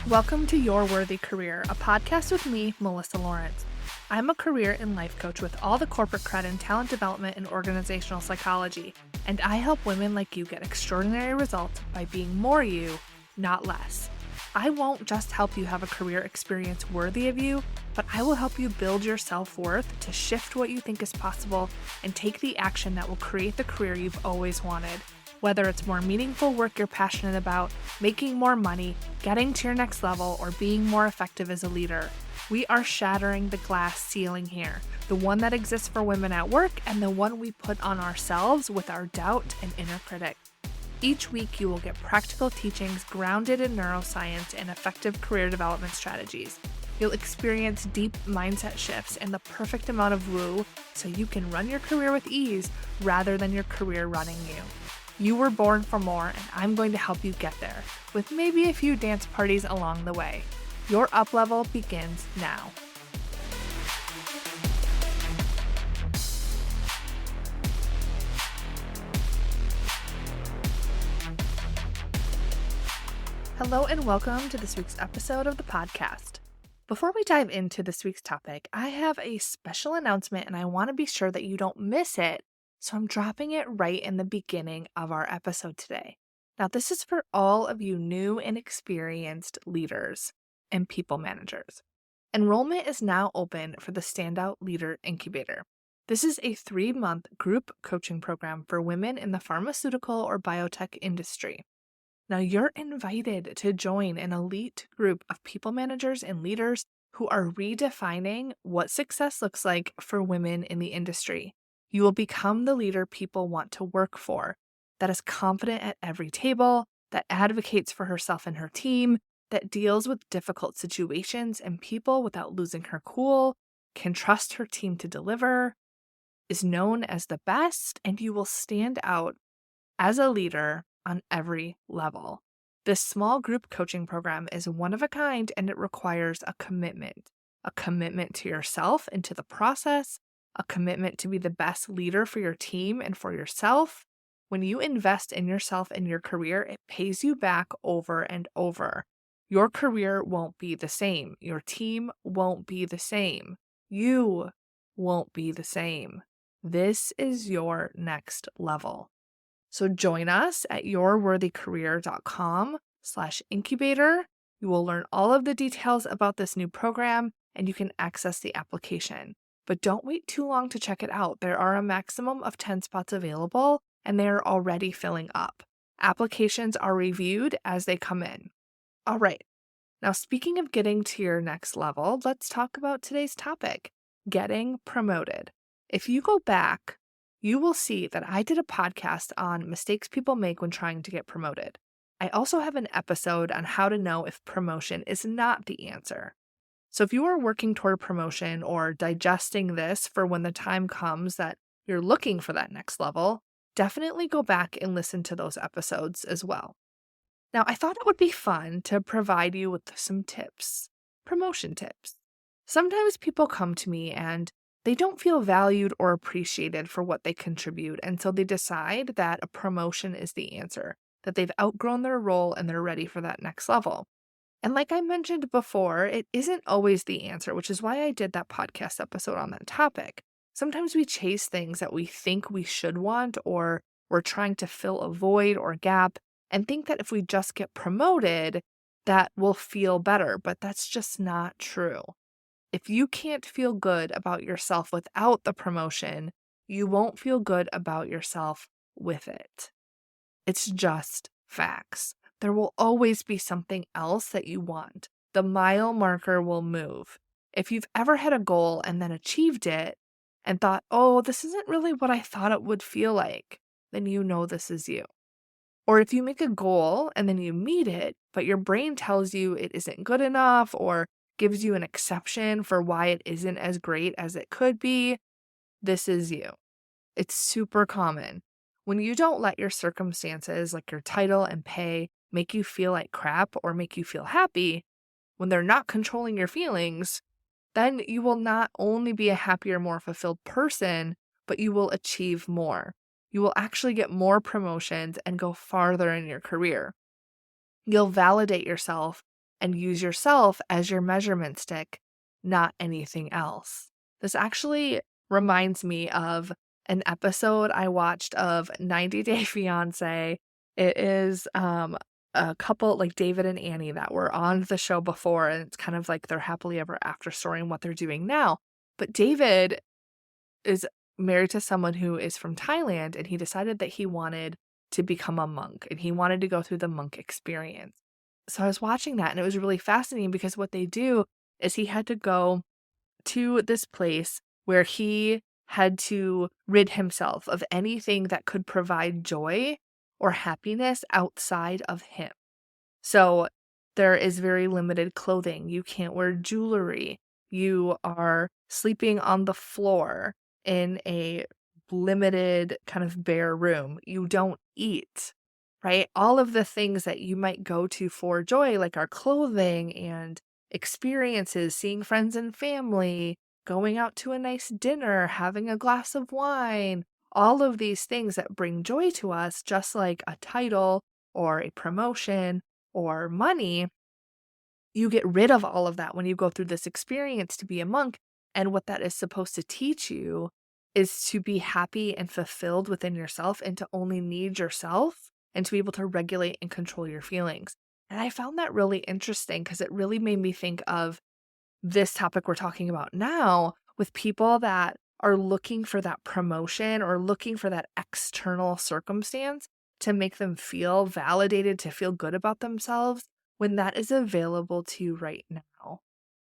Welcome to Your Worthy Career, a podcast with me, Melissa Lawrence. I'm a career and life coach with all the corporate cred in talent development and organizational psychology, and I help women like you get extraordinary results by being more you, not less. I won't just help you have a career experience worthy of you, but I will help you build your self-worth to shift what you think is possible and take the action that will create the career you've always wanted. Whether it's more meaningful work you're passionate about, making more money, getting to your next level, or being more effective as a leader, we are shattering the glass ceiling here, the one that exists for women at work and the one we put on ourselves with our doubt and inner critic. Each week, you will get practical teachings grounded in neuroscience and effective career development strategies. You'll experience deep mindset shifts and the perfect amount of woo so you can run your career with ease rather than your career running you. You were born for more, and I'm going to help you get there, with maybe a few dance parties along the way. Your up level begins now. Hello and welcome to this week's episode of the podcast. Before we dive into this week's topic, I have a special announcement and I want to be sure that you don't miss it. So I'm dropping it right in the beginning of our episode today. Now, this is for all of you new and experienced leaders and people managers. Enrollment is now open for the Standout Leader Incubator. This is a 3-month group coaching program for women in the pharmaceutical or biotech industry. Now, you're invited to join an elite group of people managers and leaders who are redefining what success looks like for women in the industry. You will become the leader people want to work for, that is confident at every table, that advocates for herself and her team, that deals with difficult situations and people without losing her cool, can trust her team to deliver, is known as the best, and you will stand out as a leader on every level. This small group coaching program is one of a kind, and it requires a commitment to yourself and to the process, a commitment to be the best leader for your team and for yourself. When you invest in yourself and your career, it pays you back over and over. Your career won't be the same. Your team won't be the same. You won't be the same. This is your next level. So join us at yourworthycareer.com/incubator. You will learn all of the details about this new program and you can access the application. But don't wait too long to check it out. There are a maximum of 10 spots available, and they are already filling up. Applications are reviewed as they come in. All right. Now, speaking of getting to your next level, let's talk about today's topic, getting promoted. If you go back, you will see that I did a podcast on mistakes people make when trying to get promoted. I also have an episode on how to know if promotion is not the answer. So if you are working toward promotion or digesting this for when the time comes that you're looking for that next level, definitely go back and listen to those episodes as well. Now, I thought it would be fun to provide you with some tips, promotion tips. Sometimes people come to me and they don't feel valued or appreciated for what they contribute, and so they decide that a promotion is the answer, that they've outgrown their role and they're ready for that next level. And like I mentioned before, it isn't always the answer, which is why I did that podcast episode on that topic. Sometimes we chase things that we think we should want, or we're trying to fill a void or gap and think that if we just get promoted, that we'll feel better, but that's just not true. If you can't feel good about yourself without the promotion, you won't feel good about yourself with it. It's just facts. There will always be something else that you want. The mile marker will move. If you've ever had a goal and then achieved it and thought, oh, this isn't really what I thought it would feel like, then you know this is you. Or if you make a goal and then you meet it, but your brain tells you it isn't good enough or gives you an exception for why it isn't as great as it could be, this is you. It's super common. When you don't let your circumstances, like your title and pay, make you feel like crap or make you feel happy, when they're not controlling your feelings, then you will not only be a happier, more fulfilled person, but you will achieve more. You will actually get more promotions and go farther in your career. You'll validate yourself and use yourself as your measurement stick, not anything else. This actually reminds me of an episode I watched of 90 Day Fiancé. It is a couple like David and Annie that were on the show before, and it's kind of like their happily ever after story and what they're doing now. But David is married to someone who is from Thailand, and he decided that he wanted to become a monk and he wanted to go through the monk experience. So I was watching that and it was really fascinating because what they do is he had to go to this place where he had to rid himself of anything that could provide joy or happiness outside of him. So there is very limited clothing. You can't wear jewelry. You are sleeping on the floor in a limited kind of bare room. You don't eat, right? All of the things that you might go to for joy, like our clothing and experiences, seeing friends and family, going out to a nice dinner, having a glass of wine, all of these things that bring joy to us, just like a title or a promotion or money, you get rid of all of that when you go through this experience to be a monk. And what that is supposed to teach you is to be happy and fulfilled within yourself and to only need yourself and to be able to regulate and control your feelings. And I found that really interesting because it really made me think of this topic we're talking about now with people that are looking for that promotion or looking for that external circumstance to make them feel validated, to feel good about themselves when that is available to you right now.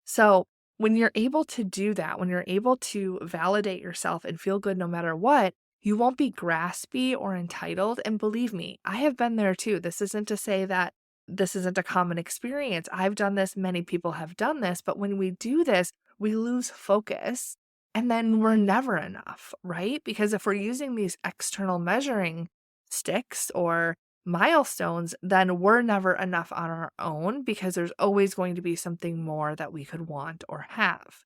So when you're able to do that, when you're able to validate yourself and feel good no matter what, you won't be graspy or entitled. And believe me, I have been there too. This isn't to say that this isn't a common experience. I've done this. Many people have done this. But when we do this, we lose focus and then we're never enough, right? Because if we're using these external measuring sticks or milestones, then we're never enough on our own because there's always going to be something more that we could want or have.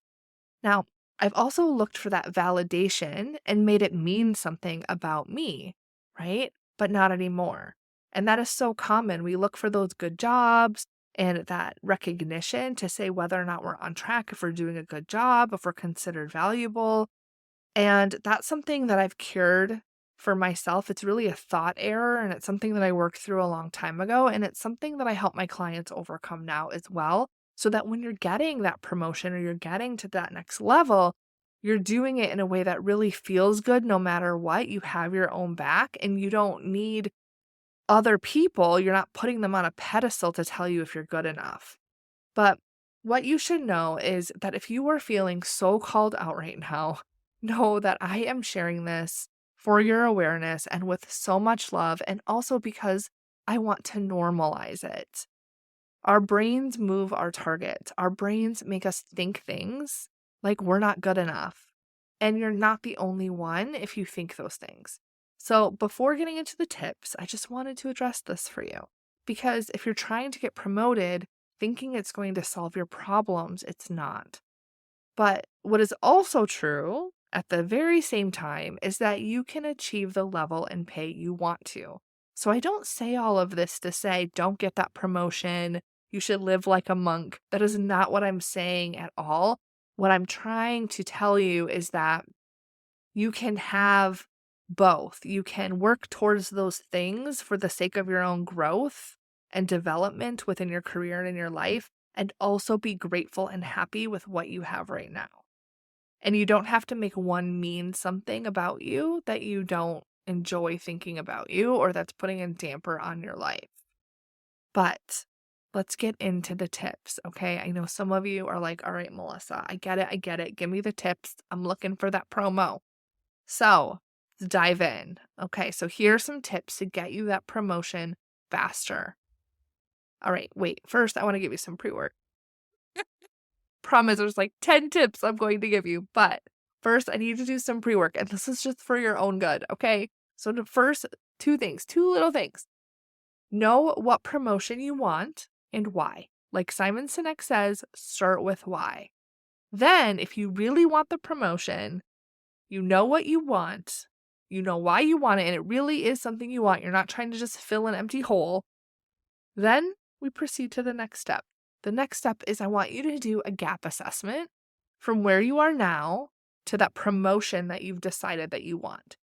Now, I've also looked for that validation and made it mean something about me, right? But not anymore. And that is so common. We look for those good jobs and that recognition to say whether or not we're on track, if we're doing a good job, if we're considered valuable. And that's something that I've cured for myself. It's really a thought error, and it's something that I worked through a long time ago. And it's something that I help my clients overcome now as well. So that when you're getting that promotion or you're getting to that next level, you're doing it in a way that really feels good no matter what. You have your own back and you don't need other people. You're not putting them on a pedestal to tell you if you're good enough. But what you should know is that if you are feeling so called out right now, know that I am sharing this for your awareness and with so much love, and also because I want to normalize it. Our brains move our target. Our brains make us think things like we're not good enough. And you're not the only one if you think those things. So before getting into the tips, I just wanted to address this for you. Because if you're trying to get promoted, thinking it's going to solve your problems, it's not. But what is also true at the very same time is that you can achieve the level and pay you want to. So I don't say all of this to say, don't get that promotion. You should live like a monk. That is not what I'm saying at all. What I'm trying to tell you is that you can have both. You can work towards those things for the sake of your own growth and development within your career and in your life, and also be grateful and happy with what you have right now. And you don't have to make one mean something about you that you don't enjoy thinking about you or that's putting a damper on your life. But let's get into the tips, okay? I know some of you are like, all right, Melissa, I get it. Give me the tips. I'm looking for that promo. So let's dive in. Okay, so here are some tips to get you that promotion faster. All right, wait, first I want to give you some pre-work. Promise there's like 10 tips I'm going to give you, but first I need to do some pre-work, and this is just for your own good, okay? So the first two little things. Know what promotion you want and why. Like Simon Sinek says, start with why. Then, if you really want the promotion, you know what you want, you know why you want it, and it really is something you want. You're not trying to just fill an empty hole. Then we proceed to the next step. The next step is I want you to do a gap assessment from where you are now to that promotion that you've decided that you want.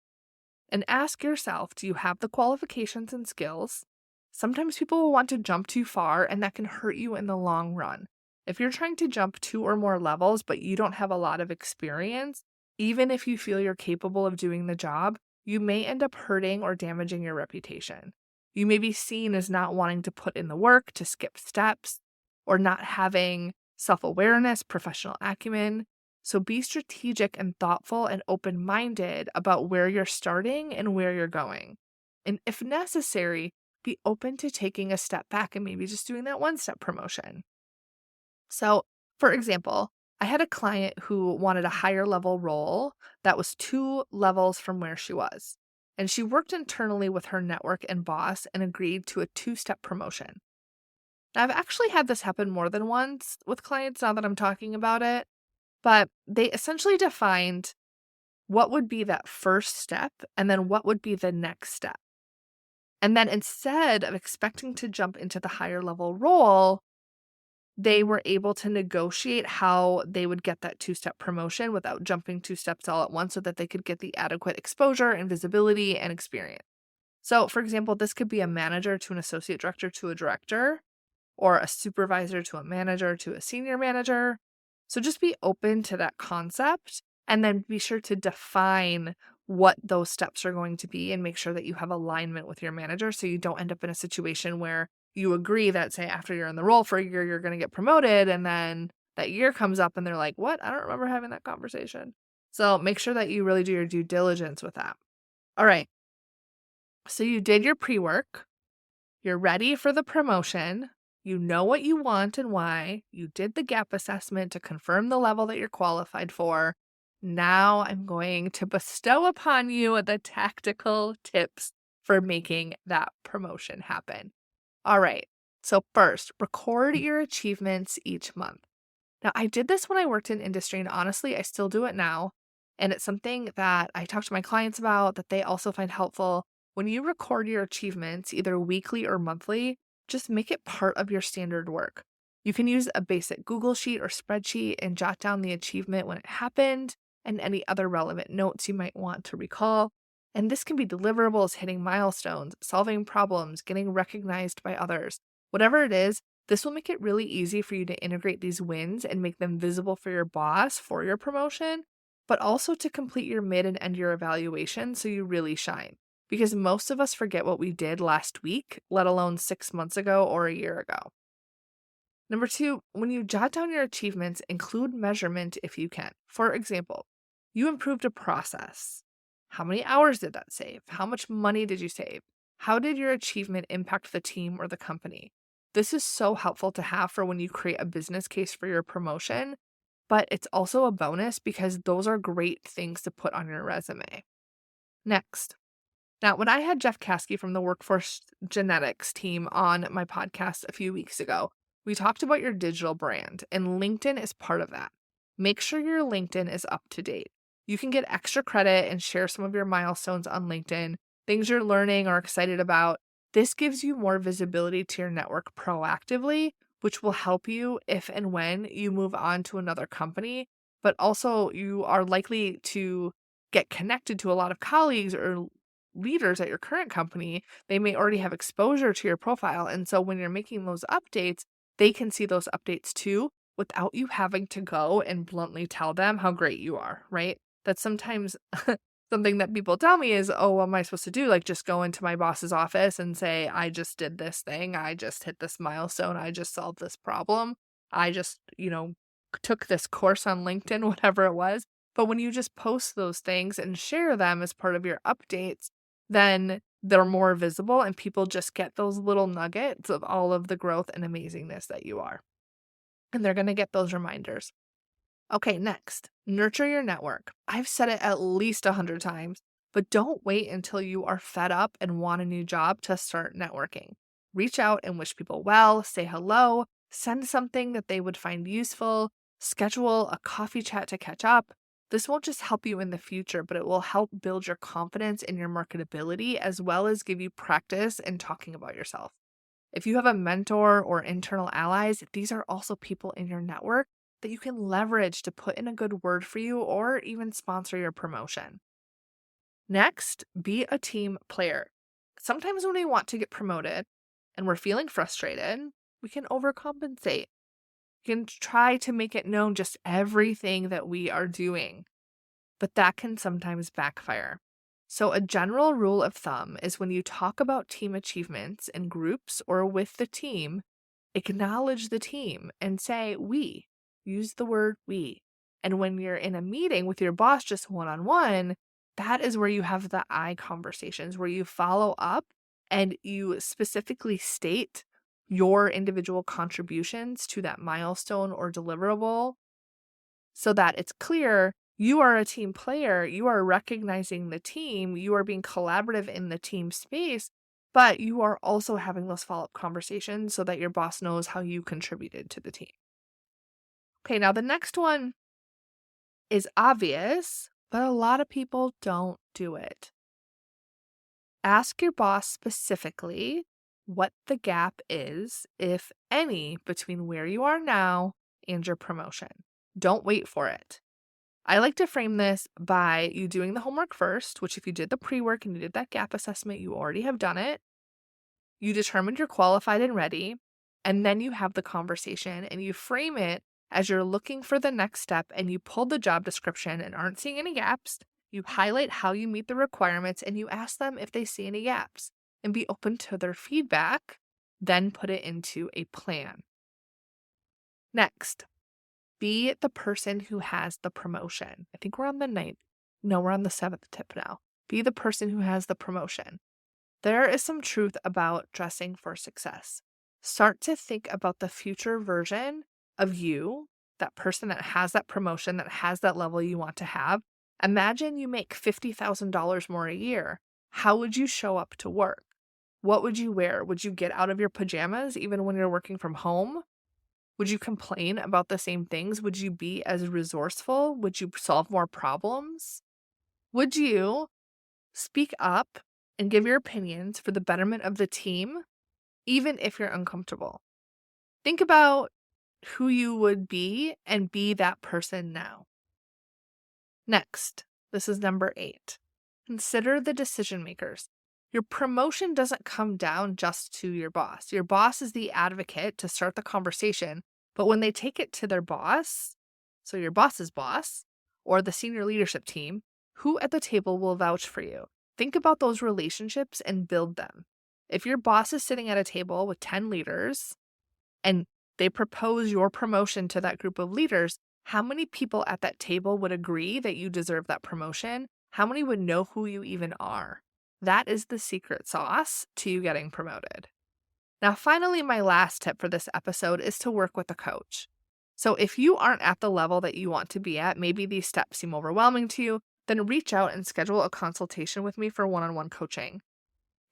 And ask yourself, do you have the qualifications and skills? Sometimes people will want to jump too far, and that can hurt you in the long run. If you're trying to jump 2 or more levels, but you don't have a lot of experience, even if you feel you're capable of doing the job, you may end up hurting or damaging your reputation. You may be seen as not wanting to put in the work, to skip steps, or not having self-awareness, professional acumen. So be strategic and thoughtful and open-minded about where you're starting and where you're going. And if necessary, be open to taking a step back and maybe just doing that one-step promotion. So, for example, I had a client who wanted a higher level role that was 2 levels from where she was. And she worked internally with her network and boss and agreed to a 2-step promotion. Now, I've actually had this happen more than once with clients now that I'm talking about it, but they essentially defined what would be that first step and then what would be the next step. And then instead of expecting to jump into the higher level role, they were able to negotiate how they would get that 2-step promotion without jumping 2 steps all at once so that they could get the adequate exposure and visibility and experience. So, for example, this could be a manager to an associate director to a director, or a supervisor to a manager to a senior manager. So just be open to that concept and then be sure to define what those steps are going to be and make sure that you have alignment with your manager so you don't end up in a situation where you agree that, say, after you're in the role for a year, you're going to get promoted, and then that year comes up and they're like, what? I don't remember having that conversation. So make sure that you really do your due diligence with that. All right. So you did your pre-work. You're ready for the promotion. You know what you want and why. You did the gap assessment to confirm the level that you're qualified for. Now I'm going to bestow upon you the tactical tips for making that promotion happen. All right. So first, record your achievements each month. Now, I did this when I worked in industry, and honestly, I still do it now. And it's something that I talk to my clients about that they also find helpful. When you record your achievements, either weekly or monthly, just make it part of your standard work. You can use a basic Google Sheet or spreadsheet and jot down the achievement when it happened and any other relevant notes you might want to recall. And this can be deliverables, hitting milestones, solving problems, getting recognized by others. Whatever it is, this will make it really easy for you to integrate these wins and make them visible for your boss for your promotion, but also to complete your mid and end year evaluation so you really shine. Because most of us forget what we did last week, let alone 6 months ago or a year ago. Number 2, when you jot down your achievements, include measurement if you can. For example, you improved a process. How many hours did that save? How much money did you save? How did your achievement impact the team or the company? This is so helpful to have for when you create a business case for your promotion, but it's also a bonus because those are great things to put on your resume. Next. Now, when I had Jeff Caskey from the Workforce Genetics team on my podcast a few weeks ago, we talked about your digital brand, and LinkedIn is part of that. Make sure your LinkedIn is up to date. You can get extra credit and share some of your milestones on LinkedIn, things you're learning or excited about. This gives you more visibility to your network proactively, which will help you if and when you move on to another company, but also you are likely to get connected to a lot of colleagues or leaders at your current company. They may already have exposure to your profile. And so when you're making those updates, they can see those updates too without you having to go and bluntly tell them how great you are, right? That's sometimes something that people tell me is, oh, what am I supposed to do? Like just go into my boss's office and say, I just did this thing. I just hit this milestone. I just solved this problem. I just, took this course on LinkedIn, whatever it was. But when you just post those things and share them as part of your updates, then they're more visible and people just get those little nuggets of all of the growth and amazingness that you are. And they're going to get those reminders. Okay, next, nurture your network. I've said it at least 100 times, but don't wait until you are fed up and want a new job to start networking. Reach out and wish people well, say hello, send something that they would find useful, schedule a coffee chat to catch up. This won't just help you in the future, but it will help build your confidence in your marketability as well as give you practice in talking about yourself. If you have a mentor or internal allies, these are also people in your network that you can leverage to put in a good word for you or even sponsor your promotion. Next, be a team player. Sometimes when we want to get promoted and we're feeling frustrated, we can overcompensate. You can try to make it known just everything that we are doing, but that can sometimes backfire. So a general rule of thumb is when you talk about team achievements in groups or with the team, acknowledge the team and say we. Use the word we. And when you're in a meeting with your boss just one-on-one, that is where you have the I conversations, where you follow up and you specifically state your individual contributions to that milestone or deliverable so that it's clear you are a team player, you are recognizing the team, you are being collaborative in the team space, but you are also having those follow-up conversations so that your boss knows how you contributed to the team. Okay, now the next one is obvious, but a lot of people don't do it. Ask your boss specifically what the gap is, if any, between where you are now and your promotion. Don't wait for it. I like to frame this by you doing the homework first, which if you did the pre-work and you did that gap assessment, you already have done it. You determined you're qualified and ready, and then you have the conversation and you frame it as you're looking for the next step and you pull the job description and aren't seeing any gaps. You highlight how you meet the requirements and you ask them if they see any gaps and be open to their feedback, then put it into a plan. Next, be the person who has the promotion. I think we're on the 9th. No, we're on the 7th tip now. Be the person who has the promotion. There is some truth about dressing for success. Start to think about the future version of you, that person that has that promotion, that has that level you want to have. Imagine you make $50,000 more a year. How would you show up to work? What would you wear? Would you get out of your pajamas even when you're working from home? Would you complain about the same things? Would you be as resourceful? Would you solve more problems? Would you speak up and give your opinions for the betterment of the team, even if you're uncomfortable? Think about who you would be and be that person now. Next, this is number 8. Consider the decision makers. Your promotion doesn't come down just to your boss. Your boss is the advocate to start the conversation, but when they take it to their boss, so your boss's boss, or the senior leadership team, who at the table will vouch for you? Think about those relationships and build them. If your boss is sitting at a table with 10 leaders and they propose your promotion to that group of leaders, how many people at that table would agree that you deserve that promotion? How many would know who you even are? That is the secret sauce to you getting promoted. Now, finally, my last tip for this episode is to work with a coach. So if you aren't at the level that you want to be at, maybe these steps seem overwhelming to you, then reach out and schedule a consultation with me for one-on-one coaching.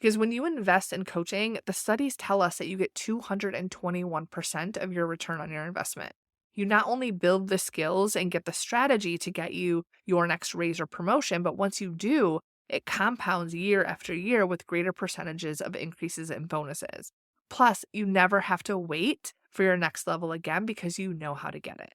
Because when you invest in coaching, the studies tell us that you get 221% of your return on your investment. You not only build the skills and get the strategy to get you your next raise or promotion, but once you do, it compounds year after year with greater percentages of increases and bonuses. Plus, you never have to wait for your next level again because you know how to get it.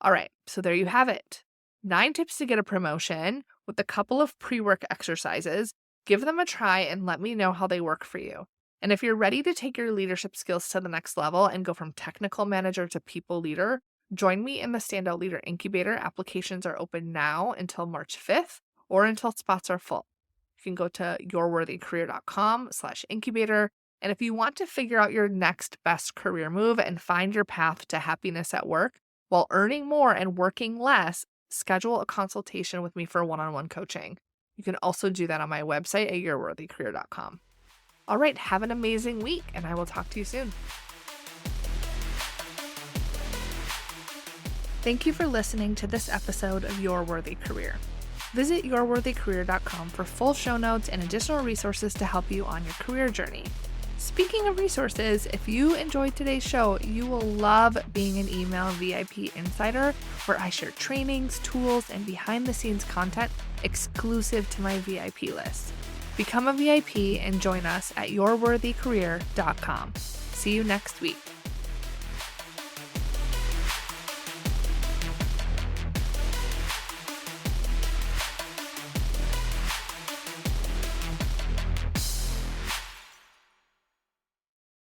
All right, so there you have it. 9 tips to get a promotion with a couple of pre-work exercises. Give them a try and let me know how they work for you. And if you're ready to take your leadership skills to the next level and go from technical manager to people leader, join me in the Standout Leader Incubator. Applications are open now until March 5th or until spots are full. You can go to yourworthycareer.com/incubator. And if you want to figure out your next best career move and find your path to happiness at work while earning more and working less, schedule a consultation with me for one-on-one coaching. You can also do that on my website at yourworthycareer.com. All right, have an amazing week, and I will talk to you soon. Thank you for listening to this episode of Your Worthy Career. Visit yourworthycareer.com for full show notes and additional resources to help you on your career journey. Speaking of resources, if you enjoyed today's show, you will love being an email VIP insider where I share trainings, tools, and behind-the-scenes content exclusive to my VIP list. Become a VIP and join us at yourworthycareer.com. See you next week.